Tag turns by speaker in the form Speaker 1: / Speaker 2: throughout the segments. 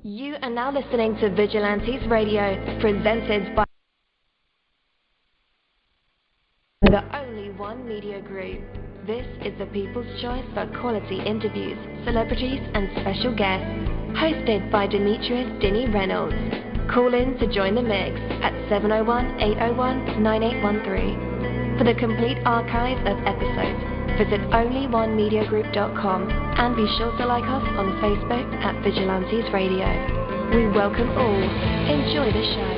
Speaker 1: You are now listening to Vigilantes Radio, presented by the Only One Media Group. This is the people's choice for quality interviews, celebrities and special guests. Hosted by Demetrius Dini Reynolds. Call in to join the mix at 701-801-9813. For the complete archive of episodes, visit onlyonemediagroup.com and be sure to like us on Facebook at Vigilantes Radio. We welcome all. Enjoy the show.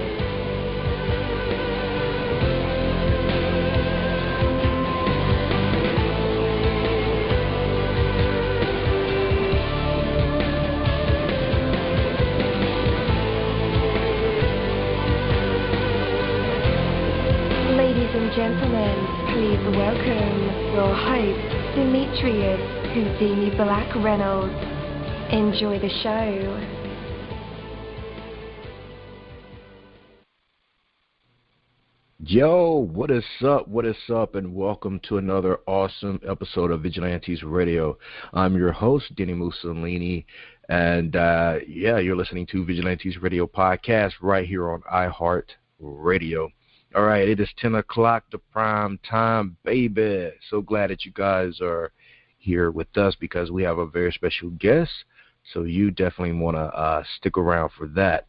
Speaker 1: Ladies and gentlemen, please welcome your host, Demetrius Houdini Black Reynolds. Enjoy the show.
Speaker 2: Yo, what is up, and welcome to another awesome episode of Vigilantes Radio. I'm your host, dini-mussolini, and you're listening to Vigilantes Radio Podcast right here on iHeartRadio. All right, it is 10 o'clock, the prime time, baby. So glad that you guys are here with us because we have a very special guest, so you definitely want to stick around for that.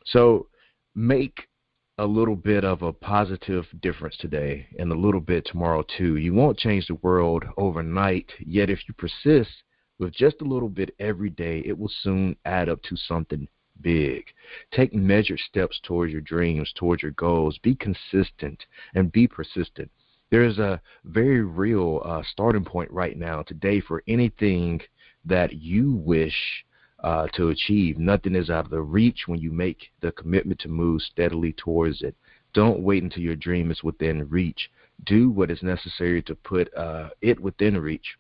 Speaker 2: So make a little bit of a positive difference today and a little bit tomorrow too. You won't change the world overnight, yet if you persist with just a little bit every day, it will soon add up to something big. Take measured steps towards your dreams, towards your goals. Be consistent and be persistent. There is a very real starting point right now today for anything that you wish to achieve. Nothing is out of the reach when you make the commitment to move steadily towards it. Don't wait until your dream is within reach. Do what is necessary to put it within reach.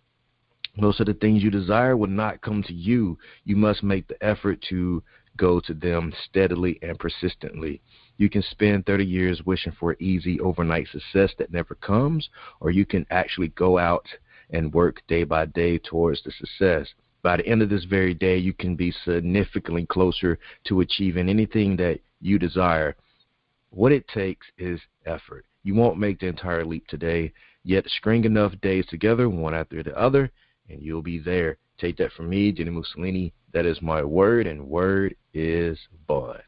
Speaker 2: Most of the things you desire will not come to you. You must make the effort to go to them steadily and persistently. You can spend 30 years wishing for easy overnight success that never comes, or you can actually go out and work day by day towards the success. By the end of this very day, you can be significantly closer to achieving anything that you desire. What it takes is effort. You won't make the entire leap today, yet string enough days together, one after the other, and you'll be there. Take that from me, Dini-Mussolini. That is my word, and word is bond.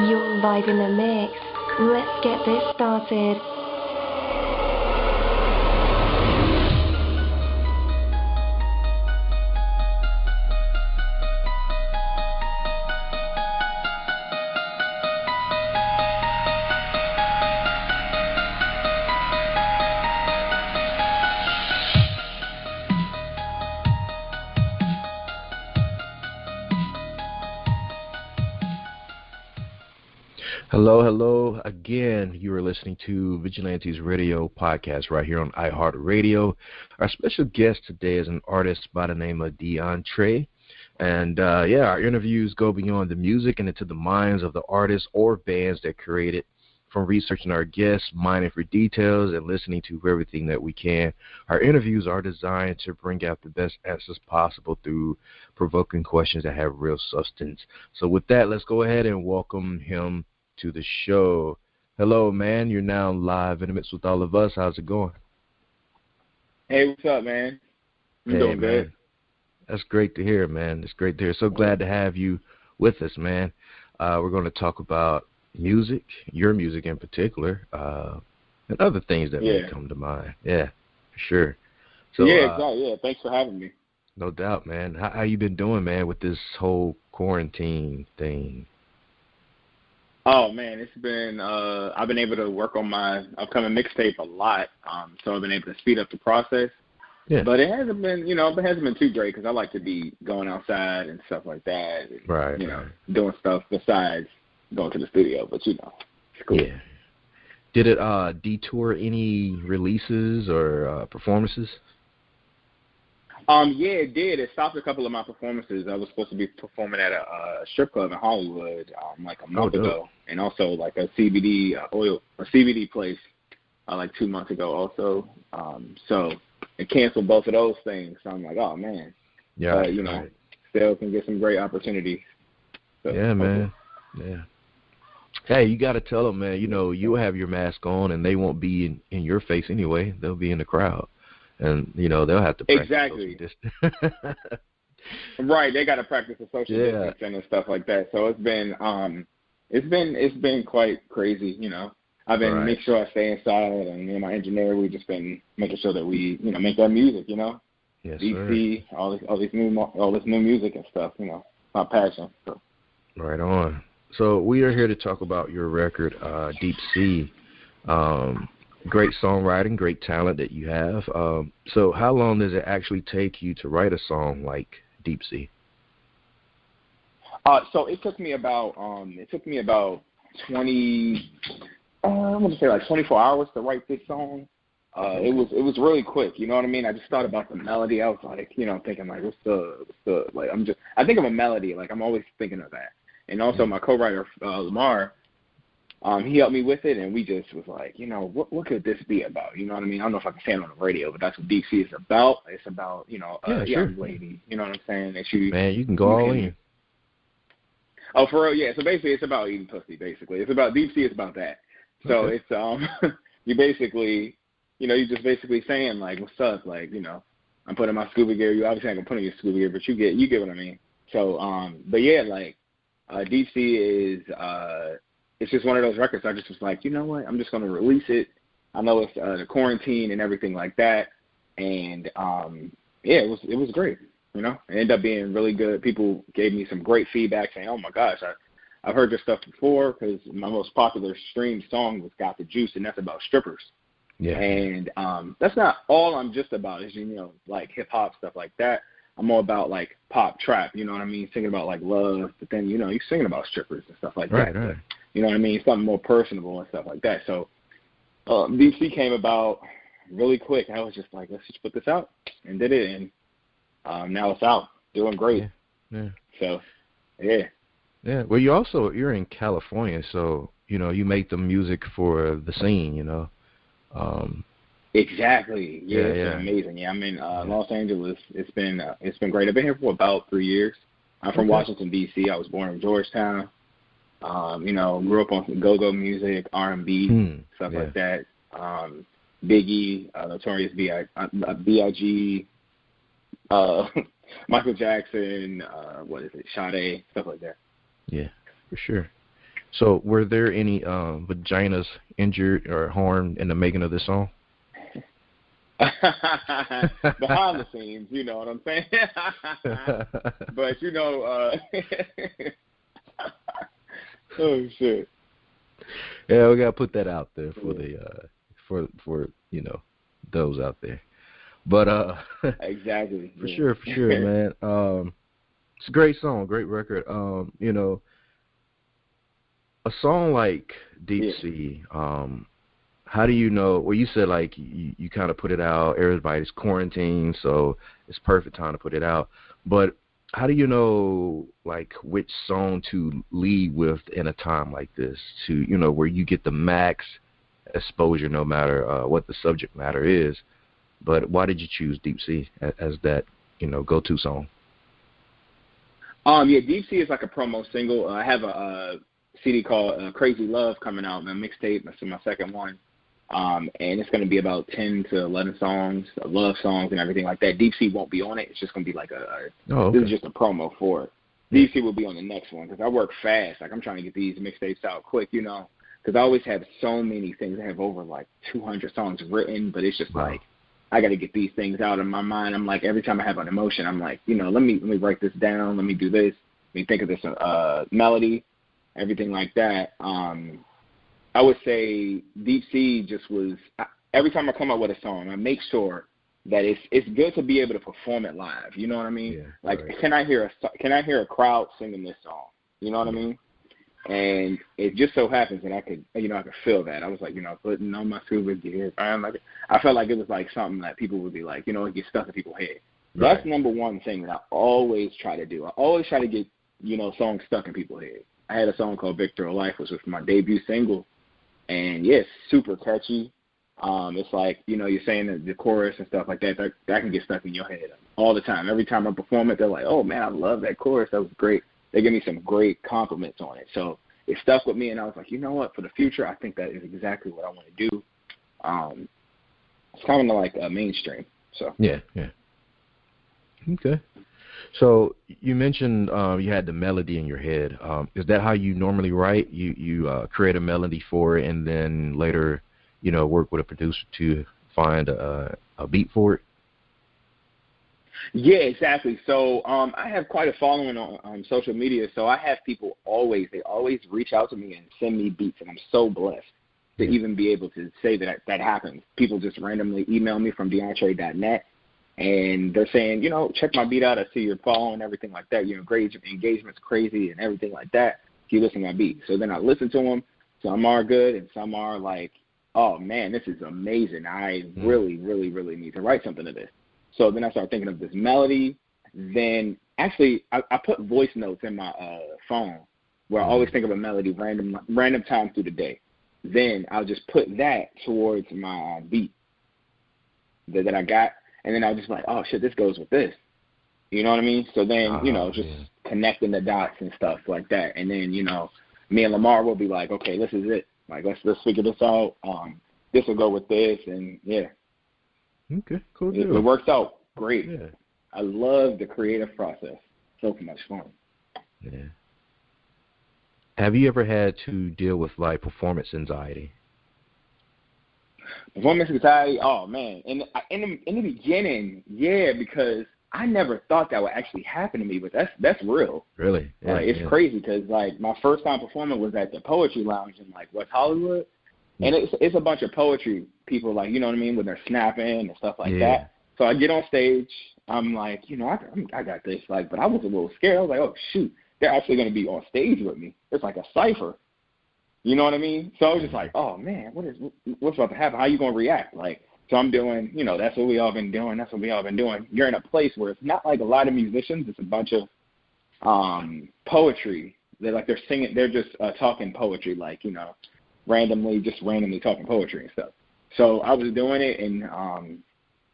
Speaker 1: You're live in the mix. Let's get this started.
Speaker 2: Hello again. You are listening to Vigilantes Radio Podcast right here on iHeartRadio. Our special guest today is an artist by the name of DeAndre. And our interviews go beyond the music and into the minds of the artists or bands that create it. From researching our guests, mining for details, and listening to everything that we can, our interviews are designed to bring out the best answers possible through provoking questions that have real substance. So with that, let's go ahead and welcome him to the show. Hello, man. You're now live in the midst with all of us. How's it going?
Speaker 3: Hey, what's up, man? I'm doing good.
Speaker 2: That's great to hear, man. It's great to hear. So glad to have you with us, man. We're going to talk about music, your music in particular, and other things that may come to mind. Yeah, for sure. So,
Speaker 3: exactly. Yeah, thanks for having me.
Speaker 2: No doubt, man. How you been doing, man, with this whole quarantine thing?
Speaker 3: Oh, man, it's been, I've been able to work on my upcoming mixtape a lot, so I've been able to speed up the process.
Speaker 2: Yeah.
Speaker 3: But it hasn't been, too great because I like to be going outside and stuff like that. And,
Speaker 2: right.
Speaker 3: Doing stuff besides going to the studio, but, it's cool.
Speaker 2: Yeah. Did it detour any releases or performances?
Speaker 3: Yeah, it did. It stopped a couple of my performances. I was supposed to be performing at a strip club in Hollywood like a month ago, and also like a CBD place like 2 months ago also. So it canceled both of those things. So I'm like, oh man,
Speaker 2: yeah,
Speaker 3: still can get some great opportunities. So,
Speaker 2: yeah, man, yeah. Hey, you got to tell them, man. You'll have your mask on, and they won't be in your face anyway. They'll be in the crowd. And, they'll have to practice social distance.
Speaker 3: Right, they got to practice the social distancing and stuff like that. So it's been quite crazy, I've been making sure I stay inside, and me and my engineer, we've just been making sure that we, make that music,
Speaker 2: Yes,
Speaker 3: DC, all this new music and stuff, my passion. So.
Speaker 2: Right on. So we are here to talk about your record, Deep Sea. Great songwriting, great talent that you have. So how long does it actually take you to write a song like Deep Sea?
Speaker 3: So it took me about 24 hours to write this song. It was really quick, you know what I mean? I just thought about the melody. I was like, thinking like, what's the like? I think of a melody, like I'm always thinking of that. And also my co-writer Lamar, he helped me with it, and we just was like, what could this be about? You know what I mean? I don't know if I can say it on the radio, but that's what DC is about. It's about, a young lady, you know what I'm saying? And
Speaker 2: man, you can go all in.
Speaker 3: Oh, for real? Yeah. So basically, it's about eating pussy. Basically, it's about Deep Sea. It's about that. So it's you basically, you're just basically saying like, what's up? Like, I'm putting my scuba gear. You obviously ain't gonna put on your scuba gear, but you get what I mean. So but yeah, like Deep Sea is it's just one of those records. I just was like, you know what? I'm just gonna release it. I know it's the quarantine and everything like that, and it was great. It ended up being really good. People gave me some great feedback saying, oh my gosh, I've heard your stuff before, because my most popular streamed song was Got the Juice, and that's about strippers.
Speaker 2: Yeah.
Speaker 3: And that's not all I'm just about is, like hip-hop, stuff like that. I'm more about, like, pop trap, you know what I mean, singing about, like, love, but then, you're singing about strippers and stuff like that.
Speaker 2: Right.
Speaker 3: You know what I mean? Something more personable and stuff like that. So Deep Sea came about really quick. I was just like, let's just put this out, and did it, and now it's out, doing great.
Speaker 2: Yeah. So,
Speaker 3: yeah.
Speaker 2: Yeah. Well, you're in California, so you make the music for the scene.
Speaker 3: Exactly. Yeah, it's been amazing. Yeah, I'm in Los Angeles. It's been great. I've been here for about 3 years. I'm from Washington D.C. I was born in Georgetown. Grew up on go-go music, R&B, stuff like that. Biggie, Notorious B.I.G., Michael Jackson, Sade, stuff like that.
Speaker 2: Yeah, for sure. So were there any vaginas injured or harmed in the making of this song?
Speaker 3: Behind the scenes, you know what I'm saying? But, oh, shit.
Speaker 2: Yeah, we got to put that out there for the for those out there. But
Speaker 3: exactly.
Speaker 2: For sure, man. It's a great song, great record. A song like Deep Sea, how do you know? Well, you said like you kind of put it out. Everybody's quarantined, so it's perfect time to put it out. But how do you know like which song to lead with in a time like this? To where you get the max exposure, no matter what the subject matter is. But why did you choose Deep Sea as that go-to song?
Speaker 3: Deep Sea is like a promo single. I have a CD called Crazy Love coming out, my mixtape. That's my second one. And it's going to be about 10 to 11 songs, love songs and everything like that. Deep Sea won't be on it. It's just going to be like this is just a promo for it. Deep Sea will be on the next one because I work fast. Like I'm trying to get these mixtapes out quick, because I always have so many things. I have over like 200 songs written, but it's just like I got to get these things out of my mind. I'm like, every time I have an emotion, I'm like, let me write this down. Let me do this. Let me think of this melody, everything like that. I would say Deep Sea just was, every time I come up with a song, I make sure that it's good to be able to perform it live. You know what I mean?
Speaker 2: Yeah,
Speaker 3: like,
Speaker 2: right.
Speaker 3: Can I hear a crowd singing this song? You know what I mean? And it just so happens that I could feel that. I was like, putting on my scuba gear. I felt like it was like something that people would be like, it gets stuck in people's head. That's number one thing that I always try to do. I always try to get, songs stuck in people's head. I had a song called Victor of Life, which was my debut single. And, yeah, it's super catchy. It's like, you're saying the chorus and stuff like that, that can get stuck in your head all the time. Every time I perform it, they're like, oh, man, I love that chorus. That was great. They give me some great compliments on it. So it stuck with me, and I was like, you know what? For the future, I think that is exactly what I want to do. It's kind of like mainstream. So
Speaker 2: Yeah. Okay. So you mentioned you had the melody in your head. Is that how you normally write? You create a melody for it and then later, work with a producer to find a beat for it?
Speaker 3: Yeah, exactly. So I have quite a following on social media. So I have people always reach out to me and send me beats, and I'm so blessed to even be able to say that happens. People just randomly email me from DeAndre.net. And they're saying, check my beat out. I see you're following, everything like that. Your engagement's crazy and everything like that. You listen to my beat. So then I listen to them. Some are good and some are like, oh, man, this is amazing. I really, really, really need to write something to this. So then I started thinking of this melody. Then actually I put voice notes in my phone where I always think of a melody random time through the day. Then I'll just put that towards my beat that I got. And then I was just like, oh, shit, this goes with this. You know what I mean? So then, connecting the dots and stuff like that. And then, me and Lamar will be like, okay, this is it. Like, let's figure this out. This will go with this. And, yeah.
Speaker 2: Okay, cool.
Speaker 3: It works out great.
Speaker 2: Yeah.
Speaker 3: I love the creative process. So much fun.
Speaker 2: Yeah. Have you ever had to deal with, like, performance anxiety?
Speaker 3: Performance anxiety, oh man! In the beginning, yeah, because I never thought that would actually happen to me, but that's real.
Speaker 2: Really? Yeah,
Speaker 3: it's crazy because like my first time performing was at the Poetry Lounge in like West Hollywood, and it's a bunch of poetry people, like, you know what I mean, when they're snapping and stuff like that. So I get on stage, I'm like, I got this, like, but I was a little scared. I was like, oh shoot, they're actually going to be on stage with me. It's like a cipher. You know what I mean? So I was just like, oh, man, what's about to happen? How you going to react? Like, so I'm doing, that's what we all been doing. That's what we all been doing. You're in a place where it's not like a lot of musicians. It's a bunch of poetry. They're singing. They're just talking poetry, like, randomly talking poetry and stuff. So I was doing it, and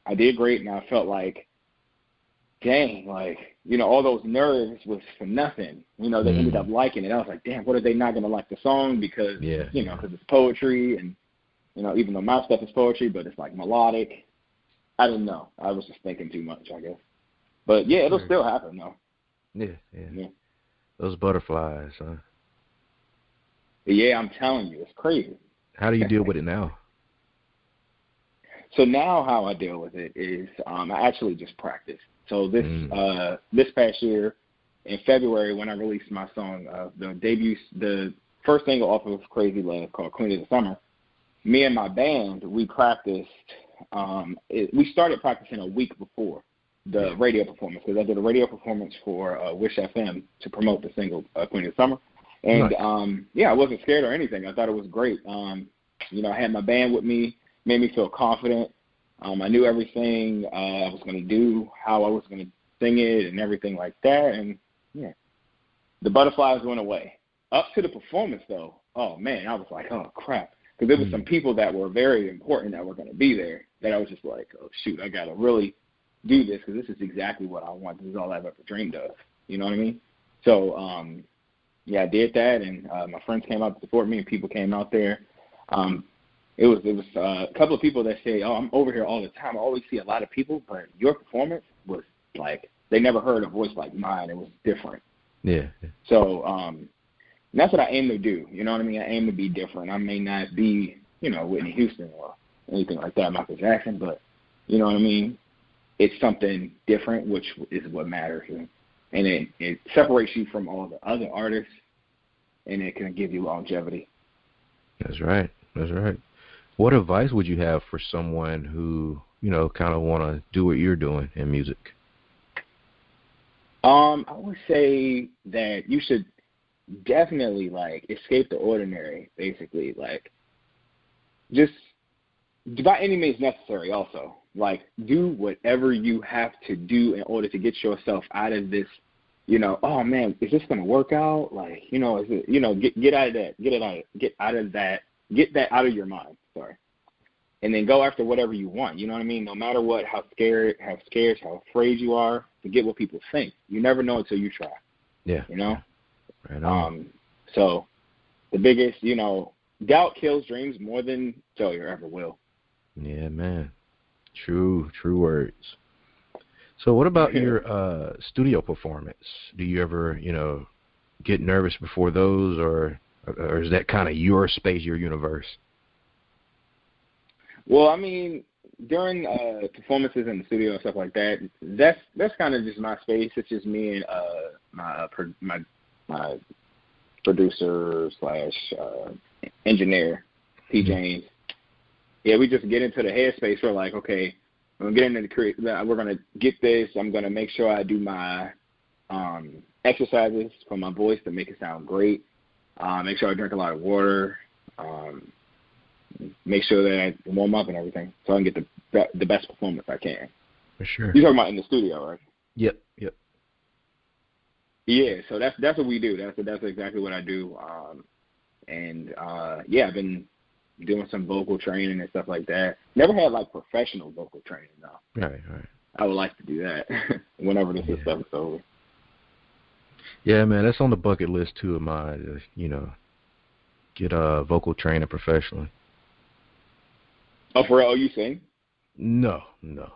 Speaker 3: I did great, and I felt like, dang, like, all those nerves was for nothing. They ended up liking it. I was like, damn, what are they not going to like the song? Because, because it's poetry and, even though my stuff is poetry, but it's like melodic. I didn't know. I was just thinking too much, I guess. But, yeah, it'll still happen, though.
Speaker 2: Yeah. Those butterflies, huh?
Speaker 3: Yeah, I'm telling you, it's crazy.
Speaker 2: How do you deal with it now?
Speaker 3: So now how I deal with it is I actually just practice. So this past year, in February, when I released my song, the first single off of Crazy Love called Queen of the Summer, me and my band, we practiced. We started practicing a week before the radio performance, because I did a radio performance for Wish FM to promote the single Queen of the Summer. And, I wasn't scared or anything. I thought it was great. I had my band with me, made me feel confident. I knew everything I was going to do, how I was going to sing it and everything like that. And, the butterflies went away. Up to the performance, though, oh, man, I was like, oh, crap. Because there were some people that were very important that were going to be there that I was just like, oh, shoot, I got to really do this because this is exactly what I want. This is all I've ever dreamed of. You know what I mean? So, I did that, and my friends came out to support me, and people came out there. It was a couple of people that say, oh, I'm over here all the time. I always see a lot of people, but your performance was like, they never heard a voice like mine. It was different. Yeah. So that's what I aim to do. You know what I mean? I aim to be different. I may not be, Whitney Houston or anything like that, Michael Jackson, but you know what I mean? It's something different, which is what matters. And it separates you from all the other artists, and it can give you longevity.
Speaker 2: That's right. What advice would you have for someone who, kind of want to do what you're doing in music?
Speaker 3: I would say that you should definitely, like, escape the ordinary, basically. Like, just by any means necessary also. Like, do whatever you have to do in order to get yourself out of this, you know, oh man, is this going to work out? Like, you know, is it, you know, get out of that, get that out of your mind. Sorry. And then go after whatever you want. You know what I mean? No matter what, how scared, how afraid you are, forget what people think. You never know until you try.
Speaker 2: Yeah.
Speaker 3: You know?
Speaker 2: Right on.
Speaker 3: So the biggest, you know, doubt kills dreams more than failure ever will.
Speaker 2: Yeah, man. True words. So what about your studio performance? Do you ever, you know, get nervous before those, or is that kind of your space, your universe?
Speaker 3: Well, I mean, during performances in the studio and stuff like that, that's kind of just my space. It's just me and my producer / engineer, P. James. Yeah, we just get into the headspace. We're like, okay, we're going to get this. I'm going to make sure I do my exercises for my voice to make it sound great. Make sure I drink a lot of water. Make sure that I warm up and everything so I can get the best performance I can.
Speaker 2: For sure.
Speaker 3: You're talking about in the studio, right?
Speaker 2: Yep.
Speaker 3: Yeah, so that's what we do. That's exactly what I do. Yeah, I've been doing some vocal training and stuff like that. Never had like professional vocal training though.
Speaker 2: Right.
Speaker 3: I would like to do that whenever this stuff is over.
Speaker 2: Yeah, man, that's on the bucket list too of mine. You know, get vocal training professionally.
Speaker 3: Oh, for real? Oh, you sing?
Speaker 2: No.
Speaker 3: No.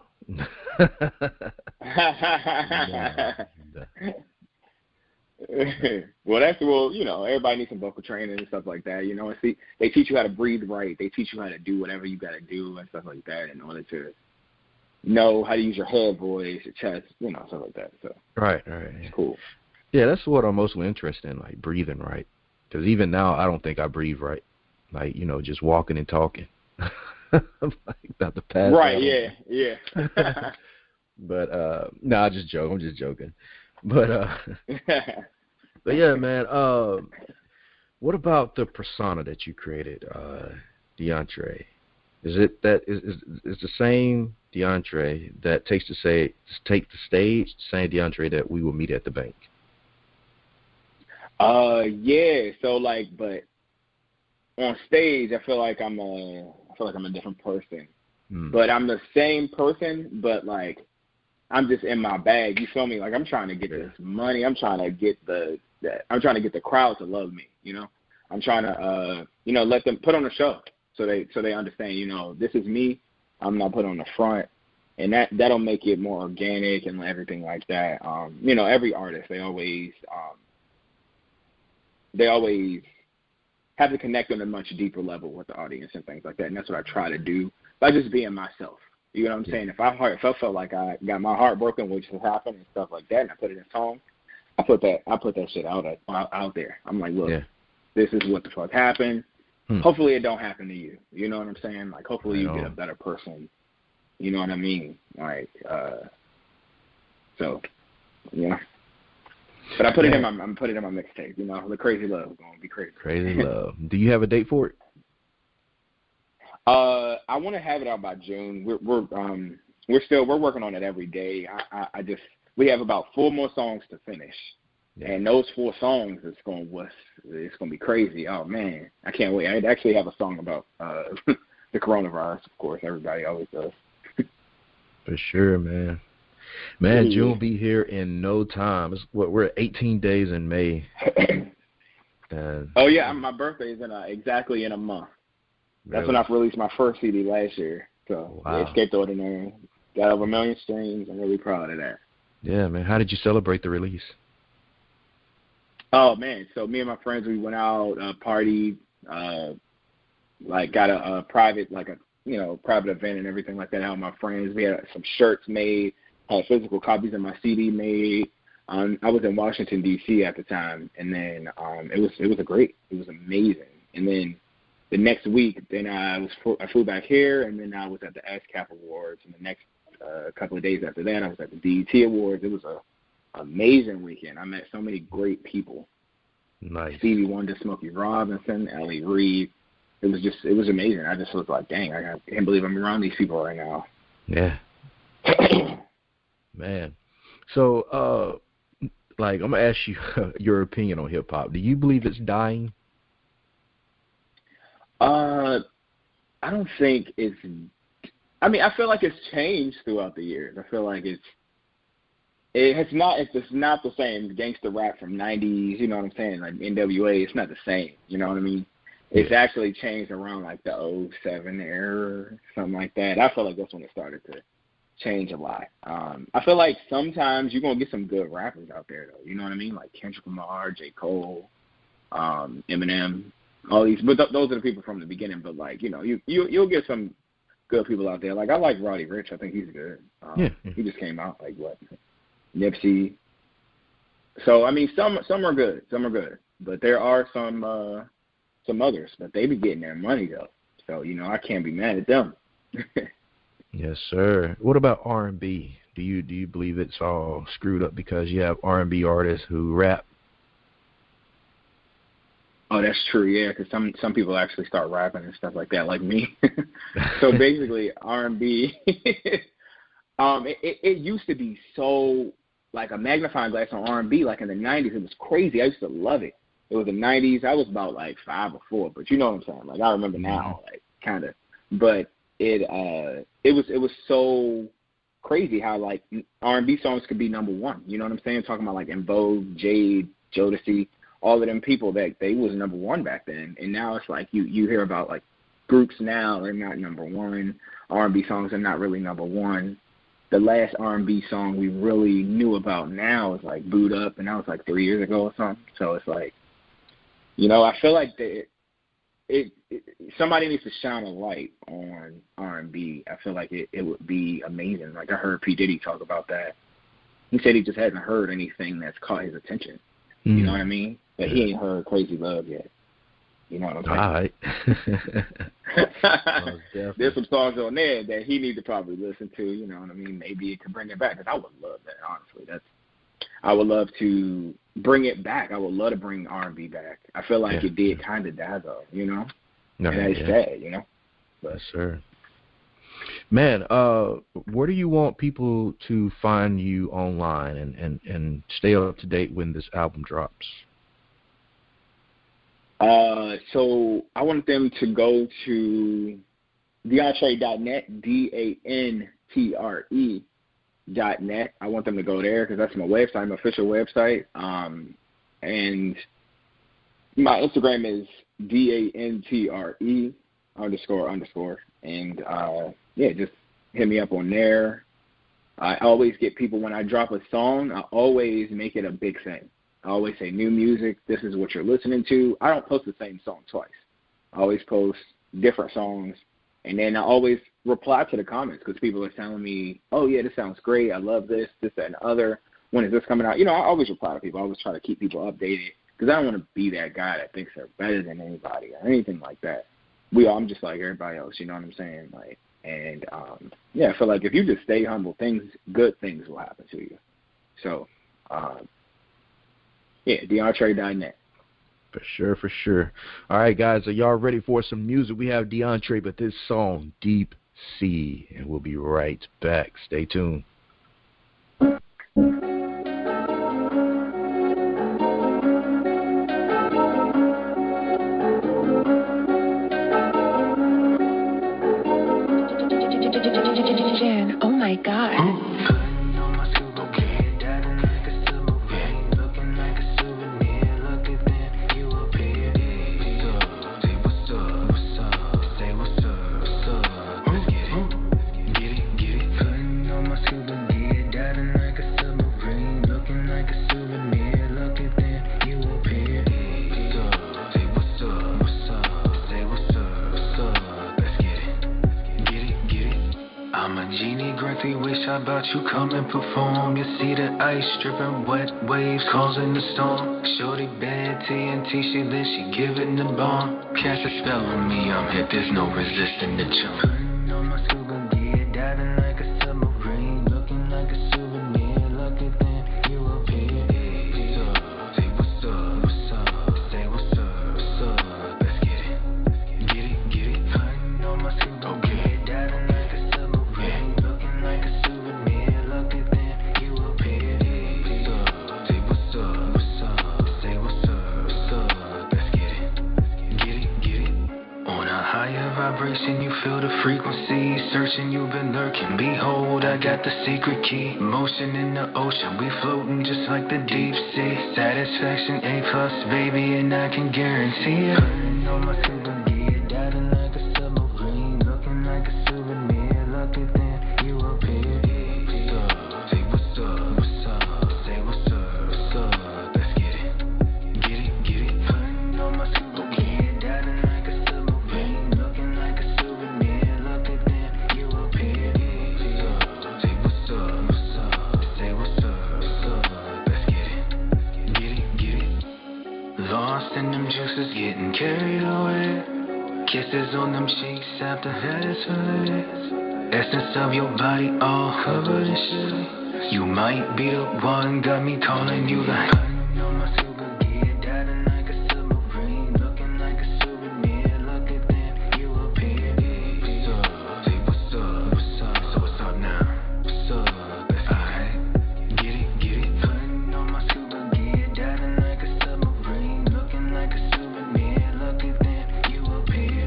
Speaker 3: Well, you know, everybody needs some vocal training and stuff like that, you know, and see, they teach you how to breathe right. They teach you how to do whatever you got to do and stuff like that in order to know how to use your head voice, your chest, you know, stuff like that. So
Speaker 2: Right.
Speaker 3: It's cool.
Speaker 2: Yeah, that's what I'm mostly interested in, like breathing right. Because even now, I don't think I breathe right. Like, you know, just walking and talking. I'm like about to pass
Speaker 3: right,
Speaker 2: out.
Speaker 3: Yeah.
Speaker 2: But, no, I'm just joking. But yeah, man, what about the persona that you created, DeAndre? Is it that is the same DeAndre that take the stage, same DeAndre that we will meet at the bank?
Speaker 3: Yeah. So like, but on stage, I feel like I'm a different person. But I'm the same person, but like I'm just in my bag. You feel me? Like I'm trying to get this money. I'm trying to get the crowd to love me. You know, I'm trying to you know, let them put on a show so they understand. You know, this is me. I'm not put on the front, and that'll make it more organic and everything like that. You know, every artist they always have to connect on a much deeper level with the audience and things like that. And that's what I try to do by just being myself. You know what I'm saying? If I felt like I got my heart broken, which has happened and stuff like that, and I put it in song, I put that shit out there. I'm like, look, this is what the fuck happened. Hopefully it don't happen to you. You know what I'm saying? Like, hopefully you get a better person. You know what I mean? Like, so, yeah. But I'm putting it in my mixtape. You know, the Crazy Love is gonna be crazy.
Speaker 2: Crazy Love. Do you have a date for it?
Speaker 3: I want to have it out by June. We're working on it every day. We have about 4 more songs to finish, and those 4 songs it's gonna be crazy. Oh man, I can't wait. I actually have a song about the coronavirus. Of course, everybody always does. For
Speaker 2: sure, man. Man, June will be here in no time. We're at 18 days in May.
Speaker 3: Oh yeah, my birthday is exactly in a month. That's when I released my first CD last year. So it escaped the ordinary. Got over 1 million streams. I'm really proud of that.
Speaker 2: Yeah, man. How did you celebrate the release?
Speaker 3: Oh man, so me and my friends, we went out, partied, like got a private, like a private event and everything like that out with my friends. We had some shirts made, had physical copies of my CD made. I was in Washington D.C. at the time, and then it was amazing. And then the next week, then I flew back here, and then I was at the ASCAP Awards. And the next couple of days after that, I was at the BET Awards. It was a amazing weekend. I met so many great people.
Speaker 2: Nice.
Speaker 3: Stevie Wonder, Smokey Robinson, Ellie Reed. It was amazing. I just was like, dang, I can't believe I'm around these people right now.
Speaker 2: Yeah. Man. So, like, I'm going to ask you your opinion on hip-hop. Do you believe it's dying?
Speaker 3: I don't think it's... I mean, I feel like it's changed throughout the years. I feel like it's not the same gangster rap from 90s, you know what I'm saying? Like NWA, it's not the same, you know what I mean? It's actually changed around like the 07 era, something like that. I feel like that's when it started to change a lot. I feel like sometimes you're going to get some good rappers out there, though. You know what I mean? Like Kendrick Lamar, J. Cole, Eminem, all these. But those are the people from the beginning. But, like, you know, you'll get some good people out there. Like, I like Roddy Ricch. I think he's good. He just came out, like, what? Nipsey. So, I mean, some are good. Some are good. But there are some others. But they be getting their money, though. So, you know, I can't be mad at them.
Speaker 2: Yes, sir. What about R&B? Do you believe it's all screwed up because you have R&B artists who rap?
Speaker 3: Oh, that's true, yeah, because some people actually start rapping and stuff like that, like me. So basically, R&B, it used to be so, like, a magnifying glass on R&B, like in the 90s. It was crazy. I used to love it. It was the 90s. I was about, like, 5 or 4, but you know what I'm saying. Like, I remember now, like, kind of. But it was so crazy how, like, R&B songs could be number one. You know what I'm saying? Talking about, like, En Vogue, Jade, Jodeci, all of them people that they was number one back then. And now it's like you hear about, like, groups now are not number one. R&B songs are not really number one. The last R&B song we really knew about now is, like, Boot Up, and that was, like, 3 years ago or something. So it's like, you know, I feel like somebody needs to shine a light on R&B. I feel like it would be amazing. Like, I heard P. Diddy talk about that. He said he just hasn't heard anything that's caught his attention. You know what I mean? But he ain't heard Crazy Love yet. You know what I'm saying?
Speaker 2: All right.
Speaker 3: There's some songs on there that he needs to probably listen to. You know what I mean? Maybe it could bring it back. Because I would love that, honestly. I would love to bring it back. I would love to bring R&B back. I feel like it did kind of die, though, you know? No, and that's sad, you know? But,
Speaker 2: yes, sir. Man, where do you want people to find you online and stay up to date when this album drops?
Speaker 3: So I want them to go to DeAntre.net, DANTRE.net. I want them to go there because that's my website, my official website. And my Instagram is DANTRE__. And, just hit me up on there. I always get people, when I drop a song, I always make it a big thing. I always say, new music, this is what you're listening to. I don't post the same song twice. I always post different songs. And then I always reply to the comments because people are telling me, oh, yeah, this sounds great. I love this, that, and the other. When is this coming out? You know, I always reply to people. I always try to keep people updated because I don't want to be that guy that thinks they're better than anybody or anything like that. I'm just like everybody else, you know what I'm saying? Like, and, I feel like if you just stay humble, good things will happen to you. So, DeAntre.net.
Speaker 2: For sure. All right, guys, are y'all ready for some music? We have DeAntre, but this song, Deep Sea, and we'll be right back. Stay tuned.
Speaker 1: Oh my God.
Speaker 4: About you come and perform. You see the ice dripping, wet waves causing the storm. Shorty bad TNT, she lit, she giving the bomb. Cast a spell on me, I'm hit, there's no resisting the jump. Putting on my scuba gear, diving like a submarine, looking like a souvenir. Look at that, you appear. Say what's up, what's up, say what's up, what's up. Let's get it, get it, get it. Putting on my scuba gear, diving like a submarine, looking feel the frequency. Searching, you've been lurking. Behold, I got the secret key. Motion in the ocean, we floating just like the deep sea. Satisfaction A+, baby, and I can guarantee it. Putting on my souvenir, diving like a submarine, looking like a souvenir. Lucky then you appear. Say what's up, what's up, say what's up, what's up. Let's get it, get it, get it. Putting on my souvenir, diving like a submarine, looking like a souvenir. Lucky then you appear. Say what's up, what's up, say what's up, what's up. Let's get it, lost in them juices, getting carried away. Kisses on them cheeks after that is for essence of your body all covered in shit. You might be the one, got me calling you like. Putting on my souvenir, diving like a submarine, looking like a souvenir. Lucky then you appear. What's up? Say what's up, what's up, so what's up now? What's up? Alright, get it. Putting on my souvenir, diving like a submarine, looking like a souvenir. Lucky then you appear.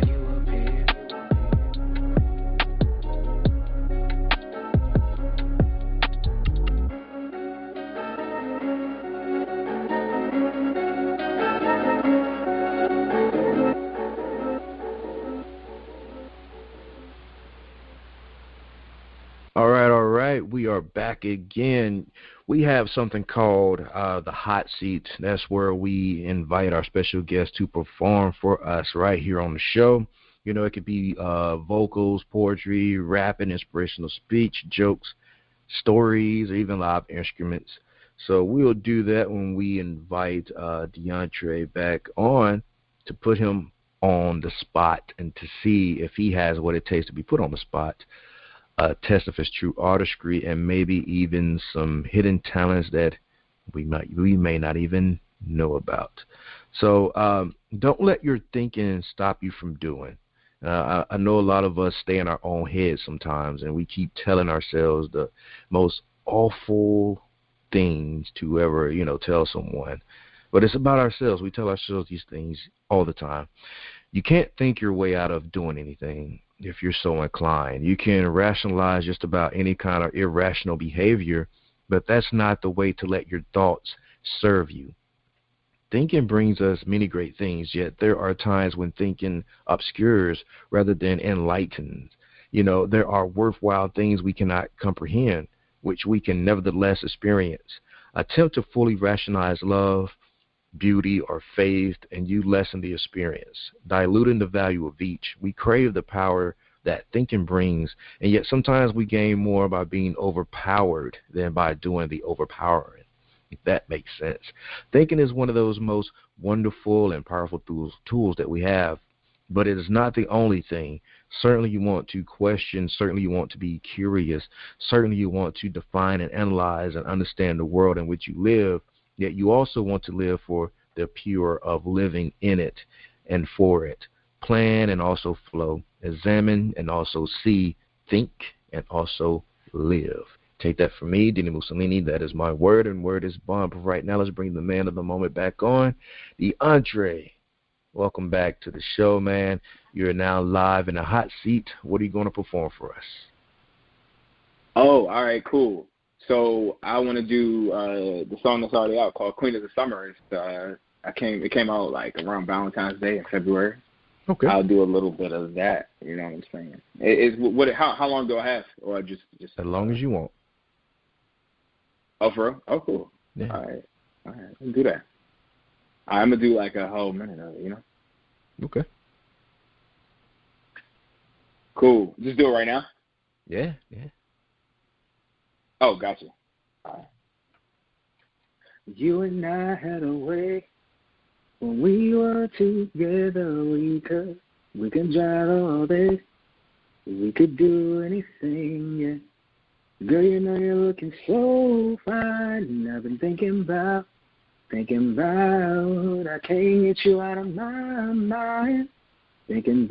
Speaker 2: All right. We are back again. We have something called the Hot Seat. That's where we invite our special guests to perform for us right here on the show. You know, it could be vocals, poetry, rapping, inspirational speech, jokes, stories, or even live instruments. So we'll do that when we invite DeAndre back on to put him on the spot and to see if he has what it takes to be put on the spot. Test of his true artistry and maybe even some hidden talents that we may not even know about. So don't let your thinking stop you from doing. I know a lot of us stay in our own heads sometimes, and we keep telling ourselves the most awful things to ever, tell someone. But it's about ourselves. We tell ourselves these things all the time. You can't think your way out of doing anything if you're so inclined. You can rationalize just about any kind of irrational behavior, but that's not the way to let your thoughts serve you. Thinking brings us many great things, yet there are times when thinking obscures rather than enlightens. There are worthwhile things we cannot comprehend, which we can nevertheless experience. Attempt to fully rationalize love, beauty, or faith, and you lessen the experience, diluting the value of each. We crave the power that thinking brings, and yet sometimes we gain more by being overpowered than by doing the overpowering, if that makes sense. Thinking is one of those most wonderful and powerful tools that we have, but it is not the only thing. Certainly you want to question, certainly you want to be curious, certainly you want to define and analyze and understand the world in which you live, yet you also want to live for the pure of living in it and for it. Plan and also flow. Examine and also see. Think and also live. Take that from me, Dini-Mussolini. That is my word, and word is bond. But right now, let's bring the man of the moment back on, DeAndre. Welcome back to the show, man. You're now live in a hot seat. What are you going to perform for us?
Speaker 3: Oh, all right, cool. So I want to do the song that's already out called Queen of the Summer. It came out like around Valentine's Day in February. Okay. I'll do a little bit of that. You know what I'm saying? How long do I have? Or just
Speaker 2: as long as you want.
Speaker 3: Oh, for real? Oh, cool.
Speaker 2: Yeah.
Speaker 3: All right. Let's do that. I'm gonna do like a whole minute of it.
Speaker 2: Okay.
Speaker 3: Cool. Just do it right now.
Speaker 2: Yeah.
Speaker 3: Oh, gotcha. All right. You and I had a way when we were together. We could drive all day. We could do anything, yeah. Girl, you're looking so fine. I've been thinking about. I can't get you out of my mind. Thinking.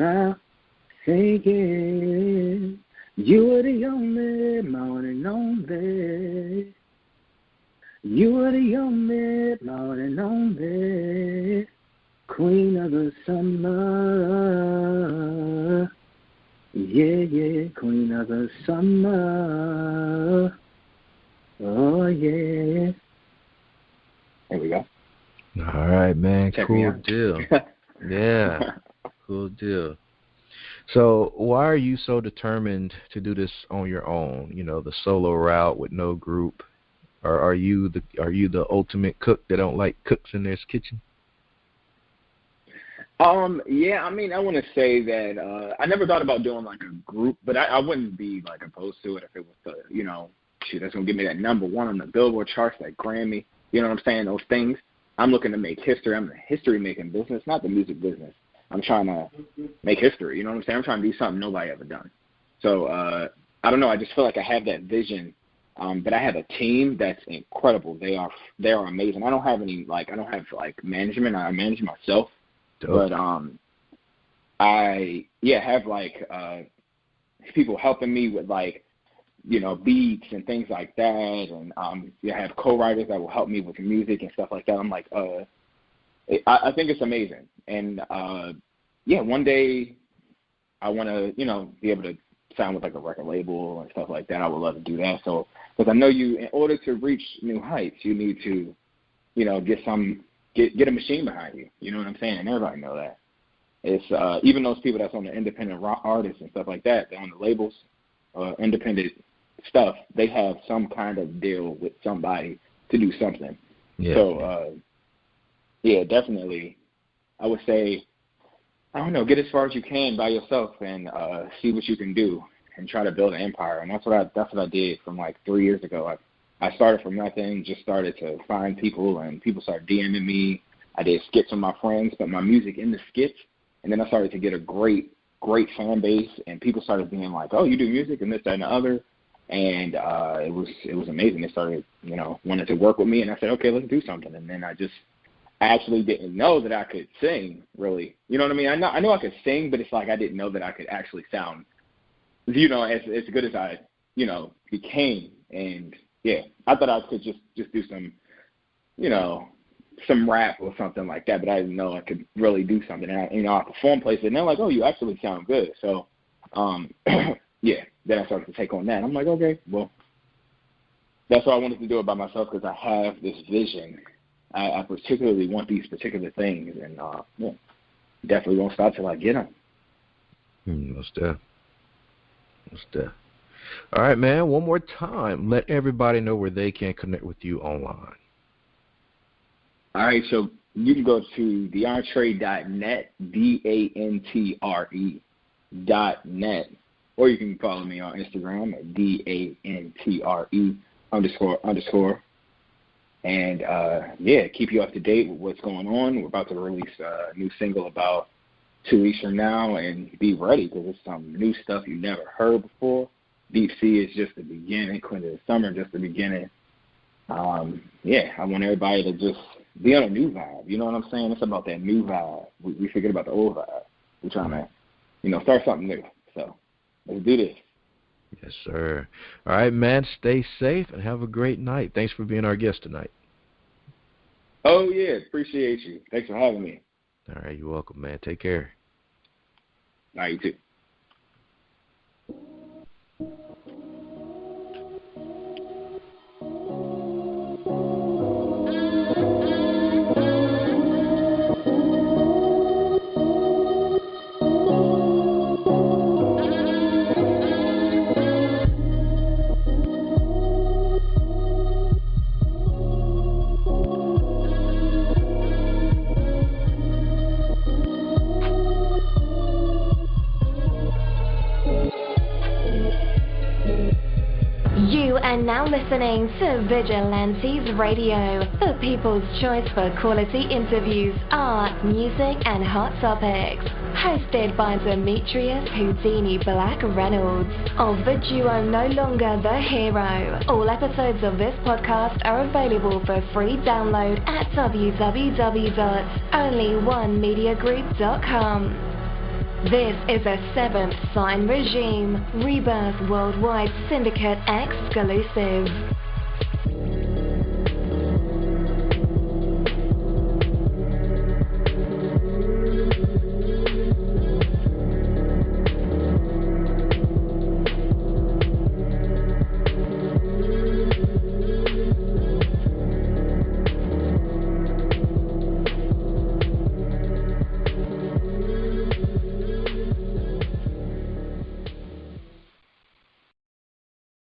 Speaker 3: You were the only, my one and only. You were the only, my one and only. Queen of the summer. Yeah, queen of the summer. Oh, yeah. There we go.
Speaker 2: All right, man.
Speaker 3: Check
Speaker 2: cool deal. Yeah, cool deal. So why are you so determined to do this on your own, the solo route with no group? Or are you the ultimate cook that don't like cooks in their kitchen?
Speaker 3: Yeah, I mean, I want to say that I never thought about doing like a group, but I wouldn't be like opposed to it if it was that's going to give me that number one on the Billboard charts, that Grammy, you know what I'm saying, those things. I'm looking to make history. I'm in the history-making business, not the music business. I'm trying to make history, you know what I'm saying? I'm trying to do something nobody ever done. So, I don't know, I just feel like I have that vision, but I have a team that's incredible. They are amazing. I don't have management. I manage myself. Dope. But I have people helping me with beats and things like that, and I have co-writers that will help me with music and stuff like that. I'm like, I think it's amazing, and one day I want to be able to sign with like a record label and stuff like that. I would love to do that. So because I know in order to reach new heights, you need to get a machine behind you. You know what I'm saying? And everybody know that. It's even those people that's on the independent artists and stuff like that, they're on the labels, independent stuff, they have some kind of deal with somebody to do something. Yeah. So, definitely, I would say, I don't know, get as far as you can by yourself and see what you can do and try to build an empire. And that's what I did from like 3 years ago. I started from nothing, just started to find people, and people started DMing me. I did skits with my friends, put my music in the skits, and then I started to get a great fan base, and people started being like, oh, you do music and this, that, and the other. And it was amazing. They started, wanted to work with me, and I said, okay, let's do something. And then I actually didn't know that I could sing, really. You know what I mean? I know I could sing, but it's like I didn't know that I could actually sound, as good as I, became. And yeah, I thought I could just do some, some rap or something like that, but I didn't know I could really do something. And I perform places, and they're like, oh, you actually sound good. So, then I started to take on that. I'm like, okay, well, that's why I wanted to do it by myself, because I have this vision. I particularly want these particular things, and definitely won't stop till I get them.
Speaker 2: Most definitely. All right, man, one more time. Let everybody know where they can connect with you online.
Speaker 3: All right, so you can go to Dantre.net, DANTRE.net, or you can follow me on Instagram at DANTRE__. And, keep you up to date with what's going on. We're about to release a new single about 2 weeks from now, and be ready, because it's some new stuff you never heard before. Deep Sea is just the beginning. Queen of the Summer, just the beginning. I want everybody to just be on a new vibe. You know what I'm saying? It's about that new vibe. We forget about the old vibe. We're trying to, start something new. So let's do this.
Speaker 2: Yes, sir. All right, man, stay safe and have a great night. Thanks for being our guest tonight.
Speaker 3: Oh, yeah, appreciate you. Thanks for having me.
Speaker 2: All right, you're welcome, man. Take care.
Speaker 3: All right, you too.
Speaker 1: And now listening to Vigilantes Radio, the people's choice for quality interviews, art, music, and hot topics. Hosted by Demetrius Houdini Black Reynolds of the duo No Longer the Hero. All episodes of this podcast are available for free download at www.onlyonemediagroup.com. This is a Seventh Sign Regime Rebirth Worldwide Syndicate exclusive.